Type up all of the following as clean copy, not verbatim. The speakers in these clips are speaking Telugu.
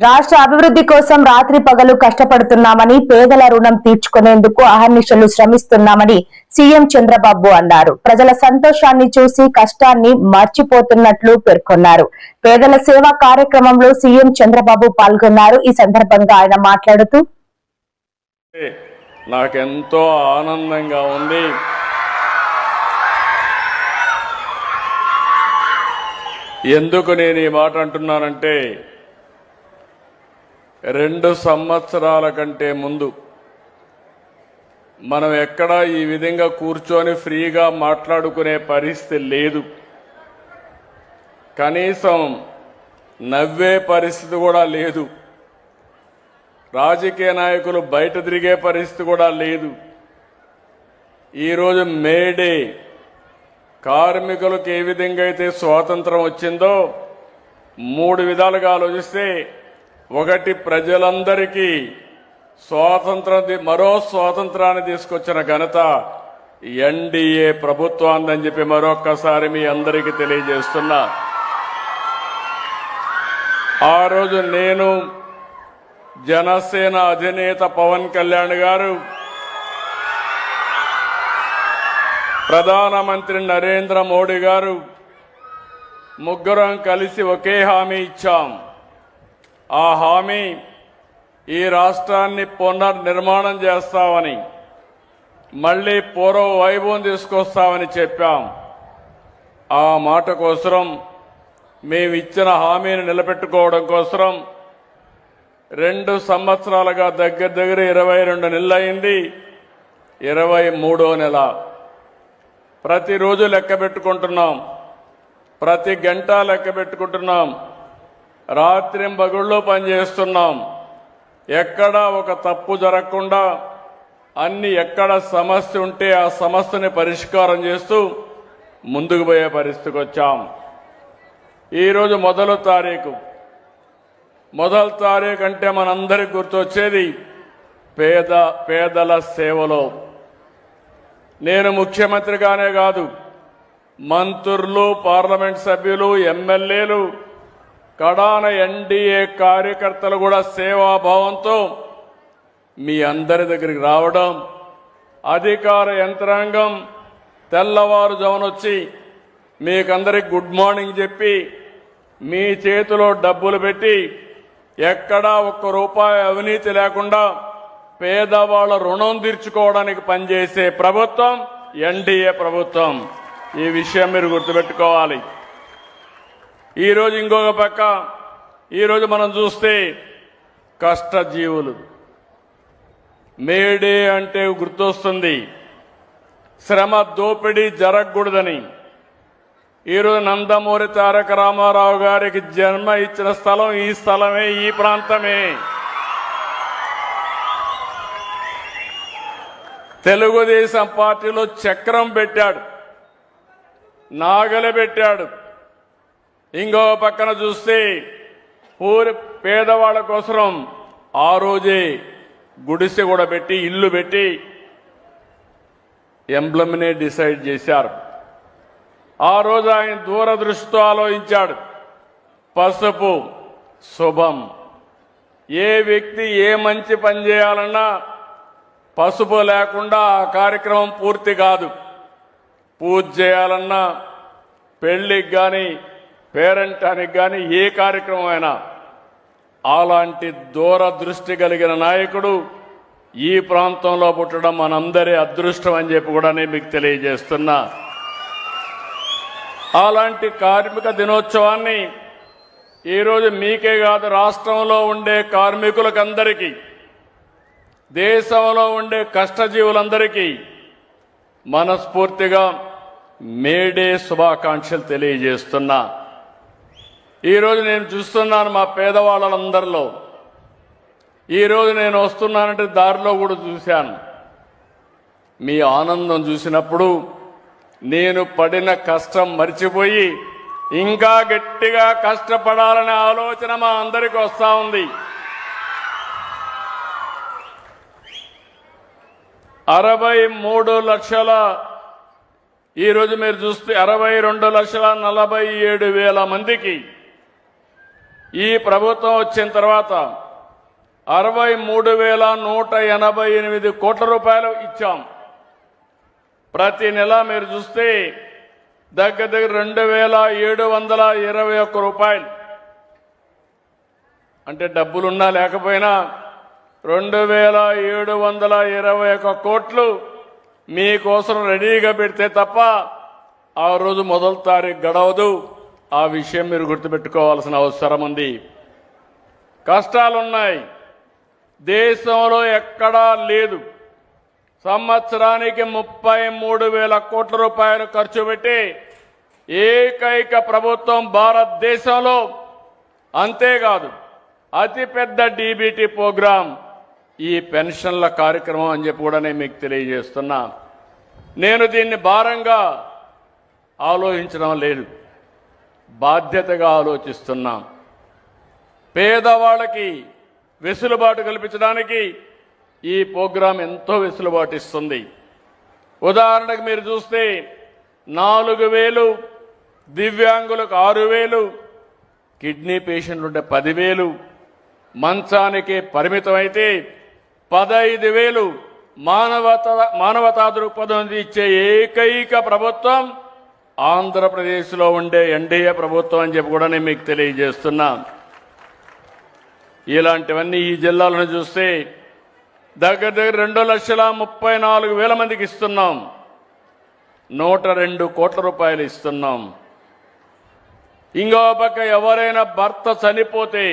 రాష్ట్ర అభివృద్ధి కోసం రాత్రి పగలు కష్టపడుతున్నామని, పేదల రుణం తీర్చుకునేందుకు అహర్నిశలు శ్రమిస్తున్నామని సీఎం చంద్రబాబు అన్నారు. ప్రజల సంతోషాన్ని చూసి కష్టాన్ని మర్చిపోతున్నట్లు పేర్కొన్నారు. పేదల సేవా కార్యక్రమంలో సీఎం చంద్రబాబు పాల్గొన్నారు. ఈ సందర్భంగా ఆయన మాట్లాడుతూ, నాకెంతో ఆనందంగా ఉంది. ఎందుకు నేను ఈ మాట అంటున్నానంటే, 2 సంవత్సరాల కంటే ముందు మనం ఎక్కడా ఈ విధంగా కూర్చొని ఫ్రీగా మాట్లాడుకునే పరిస్థితి లేదు. కనీసం నవ్వే పరిస్థితి కూడా లేదు. రాజకీయ నాయకులు బయట తిరిగే పరిస్థితి కూడా లేదు. ఈరోజు మేడే కార్మికులకు ఏ విధంగా అయితే స్వాతంత్రం వచ్చిందో 3 విధాలుగా ఆలోచిస్తే, ఒకటి ప్రజలందరికీ మరో స్వాతంత్రాన్ని తీసుకొచ్చిన ఘనత ఎన్డీఏ ప్రభుత్వాన్ని చెప్పి మరొక్కసారి మీ అందరికీ తెలియజేస్తున్నా. ఆ రోజు నేను, జనసేన అధినేత పవన్ కళ్యాణ్ గారు, ప్రధానమంత్రి నరేంద్ర మోడీ గారు ముగ్గురం కలిసి ఒకే హామీ ఇచ్చాం. ఆ హామీ ఈ రాష్ట్రాన్ని పునర్నిర్మాణం చేస్తామని, మళ్లీ పూర్వ వైభవం తీసుకొస్తామని చెప్పాం. ఆ మాట కోసం, మేము ఇచ్చిన హామీని నిలబెట్టుకోవడం కోసం 2 సంవత్సరాలుగా దగ్గర 22 నెలలు అయింది. 23వ నెల. ప్రతిరోజు లెక్క పెట్టుకుంటున్నాం, ప్రతి గంట లెక్క పెట్టుకుంటున్నాం, రాత్రింబగళ్ళు పనిచేస్తున్నాం. ఎక్కడా ఒక తప్పు జరగకుండా ఎక్కడ సమస్య ఉంటే ఆ సమస్యని పరిష్కారం చేస్తూ ముందుకు పోయే పరిస్థితికి వచ్చాం. ఈరోజు మొదటి తారీఖు అంటే మనందరికి గుర్తొచ్చేది పేదల సేవలో. నేను ముఖ్యమంత్రిగానే కాదు, మంత్రులు, పార్లమెంట్ సభ్యులు, ఎమ్మెల్యేలు, కడాన ఎన్డీఏ కార్యకర్తలు కూడా సేవాభావంతో మీ అందరి దగ్గరికి రావడం, అధికార యంత్రాంగం తెల్లవారుజామునొచ్చి మీకందరికి గుడ్ మార్నింగ్ చెప్పి మీ చేతిలో డబ్బులు పెట్టి, ఎక్కడా ₹1 అవినీతి లేకుండా పేదవాళ్ల రుణం తీర్చుకోవడానికి పనిచేసే ప్రభుత్వం ఎన్డీఏ ప్రభుత్వం. ఈ విషయం మీరు గుర్తుపెట్టుకోవాలి. ఈరోజు ఇంకొక పక్క, ఈరోజు మనం చూస్తే కష్టజీవులు, మేడే అంటే గుర్తొస్తుంది శ్రమ దోపిడీ జరగకూడదని. ఈరోజు నందమూరి తారక రామారావు గారికి జన్మ ఇచ్చిన స్థలం ఈ స్థలమే, ఈ ప్రాంతమే. తెలుగుదేశం పార్టీలో చక్రం పెట్టాడు, నాగలి పెట్టాడు. ఇంకో పక్కన చూస్తే పేదవాళ్ల కోసం ఆ రోజే గుడిసె కూడా పెట్టి, ఇల్లు పెట్టి ఎంబ్లమ్నే డిసైడ్ చేశారు. ఆ రోజు ఆయన దూరదృష్టితో ఆలోచించాడు. పసుపు శుభం. ఏ వ్యక్తి ఏ మంచి పని చేయాలన్నా పసుపు లేకుండా ఆ కార్యక్రమం పూర్తి కాదు. పూజ చేయాలన్నా, పెళ్లికి కానీ, పేరెంటానికి కానీ, ఏ కార్యక్రమం అయినా అలాంటి దూరదృష్టి కలిగిన నాయకుడు ఈ ప్రాంతంలో పుట్టడం మనందరి అదృష్టం అని చెప్పి కూడా నేను మీకు తెలియజేస్తున్నా. అలాంటి కార్మిక దినోత్సవాన్ని ఈరోజు మీకే కాదు, రాష్ట్రంలో ఉండే కార్మికులకందరికీ, దేశంలో ఉండే కష్టజీవులందరికీ మనస్ఫూర్తిగా మేడే శుభాకాంక్షలు తెలియజేస్తున్నా. ఈరోజు నేను చూస్తున్నాను మా పేదవాళ్ళందరిలో. ఈరోజు నేను వస్తున్నానంటే దారిలో కూడా చూశాను. మీ ఆనందం చూసినప్పుడు నేను పడిన కష్టం మర్చిపోయి ఇంకా గట్టిగా కష్టపడాలనే ఆలోచన మా అందరికీ వస్తూ ఉంది. 63 లక్షల, ఈరోజు మీరు చూస్తే 62,47,000 మందికి ఈ ప్రభుత్వం వచ్చిన తర్వాత 63,188 కోట్ల రూపాయలు ఇచ్చాం. ప్రతి నెల మీరు చూస్తే దగ్గర 2,721 రూపాయలు. అంటే డబ్బులున్నా లేకపోయినా 2,721 కోట్లు మీకోసం రెడీగా పెడితే తప్ప ఆ రోజు మొదటి తారీఖు గడవదు. ఆ విషయం మీరు గుర్తుపెట్టుకోవాల్సిన అవసరం ఉంది. కష్టాలున్నాయి, దేశంలో ఎక్కడా లేదు. సంవత్సరానికి 33,000 కోట్ల రూపాయలు ఖర్చు పెట్టి ఏకైక ప్రభుత్వం భారతదేశంలో. అంతేకాదు అతిపెద్ద డీబీటీ ప్రోగ్రాం ఈ పెన్షన్ల కార్యక్రమం అని చెప్పి కూడా నేను మీకు తెలియజేస్తున్నా. నేను దీన్ని భారంగా ఆలోచించడం లేదు, బాధ్యతగా ఆలోచిస్తున్నాం. పేదవాళ్ళకి వెసులుబాటు కల్పించడానికి ఈ ప్రోగ్రాం ఎంతో వెసులుబాటు ఇస్తుంది. ఉదాహరణకు మీరు చూస్తే 4,000, దివ్యాంగులకు 6,000, కిడ్నీ పేషెంట్లు ఉంటే 10,000, మంచానికి పరిమితమైతే 15,000 మానవతా దృక్పథం ఇచ్చే ఏకైక ప్రభుత్వం ఆంధ్రప్రదేశ్లో ఉండే ఎన్డీఏ ప్రభుత్వం అని చెప్పి కూడా నేను మీకు తెలియజేస్తున్నా. ఇలాంటివన్నీ ఈ జిల్లాలను చూస్తే దగ్గర 2,34,000 మందికి ఇస్తున్నాం. 102 కోట్ల రూపాయలు ఇస్తున్నాం. ఇంకో పక్క ఎవరైనా భర్త చనిపోతే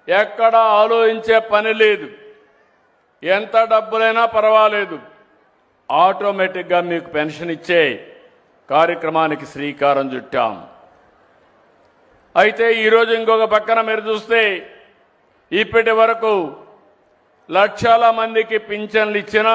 ఎక్కడ ఆలోచించే పని లేదు, ఎంత డబ్బులైనా పర్వాలేదు, ఆటోమేటిక్గా మీకు పెన్షన్ ఇచ్చే కార్యక్రమానికి శ్రీకారం చుట్టాం. అయితే ఈరోజు ఇంకొక పక్కన మీరు చూస్తే ఇప్పటి వరకు లక్షల మందికి పింఛన్లు ఇచ్చినా